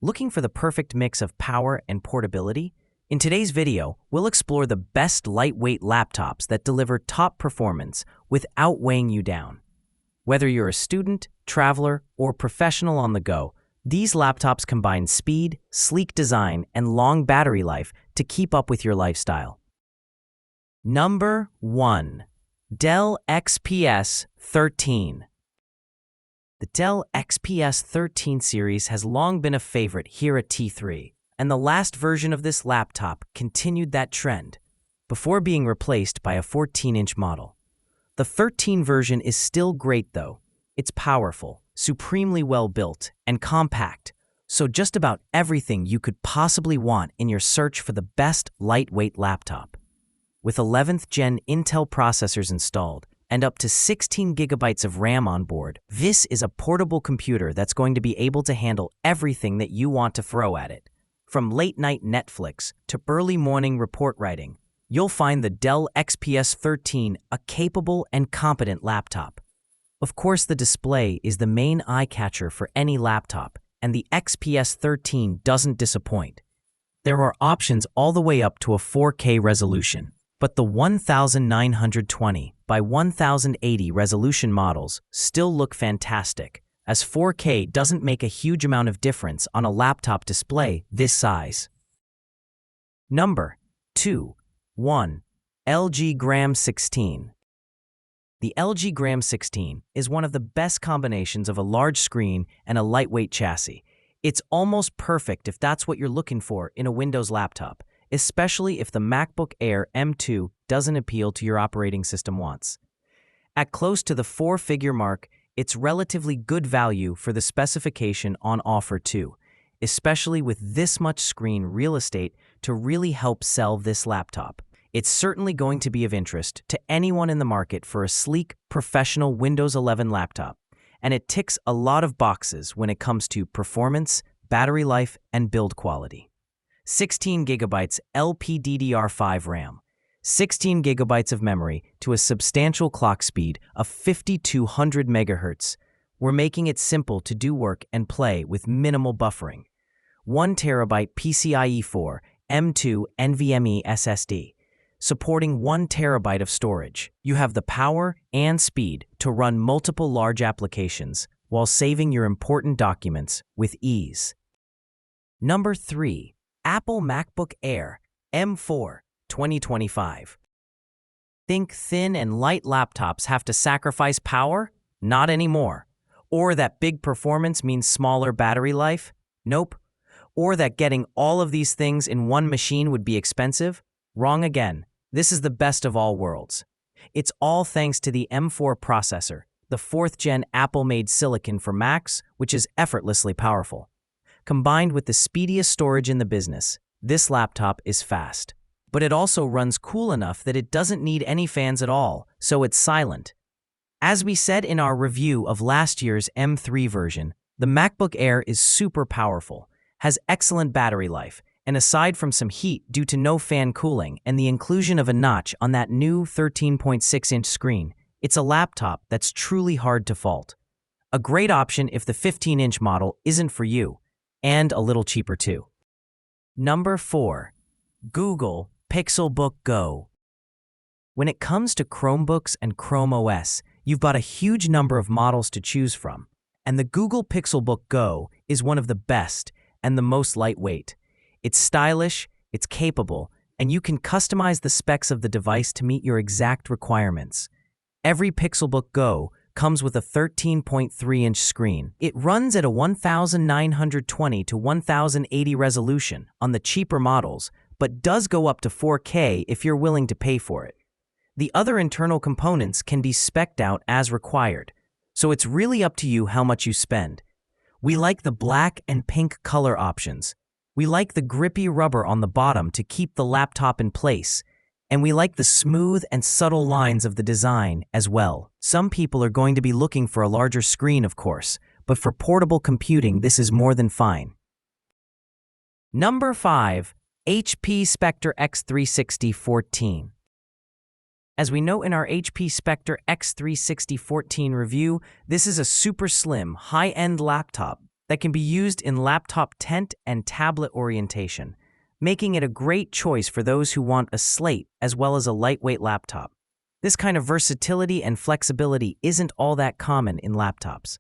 Looking for the perfect mix of power and portability? In today's video, we'll explore the best lightweight laptops that deliver top performance without weighing you down. Whether you're a student, traveler, or professional on the go, these laptops combine speed, sleek design, and long battery life to keep up with your lifestyle. Number 1. Dell XPS 13. The Dell XPS 13 series has long been a favorite here at T3, and the last version of this laptop continued that trend, before being replaced by a 14-inch model. The 13 version is still great though. It's powerful, supremely well-built, and compact, so just about everything you could possibly want in your search for the best lightweight laptop. With 11th Gen Intel processors installed, and up to 16 gigabytes of RAM on board, this is a portable computer that's going to be able to handle everything that you want to throw at it. From late-night Netflix to early morning report writing, you'll find the Dell XPS 13 a capable and competent laptop. Of course, the display is the main eye-catcher for any laptop, and the XPS 13 doesn't disappoint. There are options all the way up to a 4K resolution, but the 1920 by 1080 resolution models still look fantastic, as 4K doesn't make a huge amount of difference on a laptop display this size. Number 2. 1. LG Gram 16. The LG Gram 16 is one of the best combinations of a large screen and a lightweight chassis. It's almost perfect if that's what you're looking for in a Windows laptop, especially if the MacBook Air M2 doesn't appeal to your operating system wants. At close to the four-figure mark, it's relatively good value for the specification on offer too, especially with this much screen real estate to really help sell this laptop. It's certainly going to be of interest to anyone in the market for a sleek, professional Windows 11 laptop, and it ticks a lot of boxes when it comes to performance, battery life, and build quality. 16 gigabytes LPDDR5 RAM, 16 gigabytes of memory to a substantial clock speed of 5200 megahertz. We're making it simple to do work and play with minimal buffering. 1 terabyte PCIe 4 M2 NVMe SSD, supporting 1 terabyte of storage. You have the power and speed to run multiple large applications while saving your important documents with ease. Number 3. Apple MacBook Air M4 2025. Think thin and light laptops have to sacrifice power? Not anymore. Or that big performance means smaller battery life? Nope. Or that getting all of these things in one machine would be expensive? Wrong again. This is the best of all worlds. It's all thanks to the M4 processor, the 4th gen Apple-made silicon for Macs, which is effortlessly powerful. Combined with the speediest storage in the business, this laptop is fast. But it also runs cool enough that it doesn't need any fans at all, so it's silent. As we said in our review of last year's M3 version, the MacBook Air is super powerful, has excellent battery life, and aside from some heat due to no fan cooling and the inclusion of a notch on that new 13.6-inch screen, it's a laptop that's truly hard to fault. A great option if the 15-inch model isn't for you, and a little cheaper too. Number 4. Google Pixelbook Go. When it comes to Chromebooks and Chrome OS, you've got a huge number of models to choose from, and the Google Pixelbook Go is one of the best and the most lightweight. It's stylish, it's capable, and you can customize the specs of the device to meet your exact requirements. Every Pixelbook Go comes with a 13.3-inch screen. It runs at a 1920 to 1080 resolution on the cheaper models, but does go up to 4K if you're willing to pay for it. The other internal components can be spec'd out as required, so it's really up to you how much you spend. We like the black and pink color options. We like the grippy rubber on the bottom to keep the laptop in place, and we like the smooth and subtle lines of the design as well. Some people are going to be looking for a larger screen, of course, but for portable computing, this is more than fine. Number 5. HP Spectre X360 14. As we note in our HP Spectre X360 14 review, this is a super slim, high-end laptop that can be used in laptop tent and tablet orientation, making it a great choice for those who want a slate as well as a lightweight laptop. This kind of versatility and flexibility isn't all that common in laptops.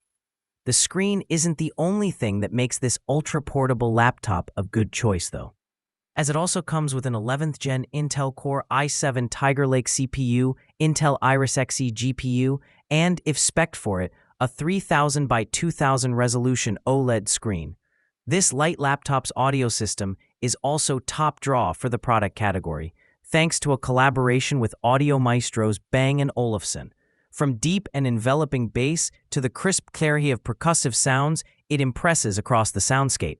The screen isn't the only thing that makes this ultra-portable laptop a good choice, though, as it also comes with an 11th Gen Intel Core i7 Tiger Lake CPU, Intel Iris Xe GPU, and, if spec'd for it, a 3000 by 2000 resolution OLED screen. This light laptop's audio system is also top draw for the product category, thanks to a collaboration with audio maestros Bang & Olufsen. From deep and enveloping bass to the crisp clarity of percussive sounds, it impresses across the soundscape.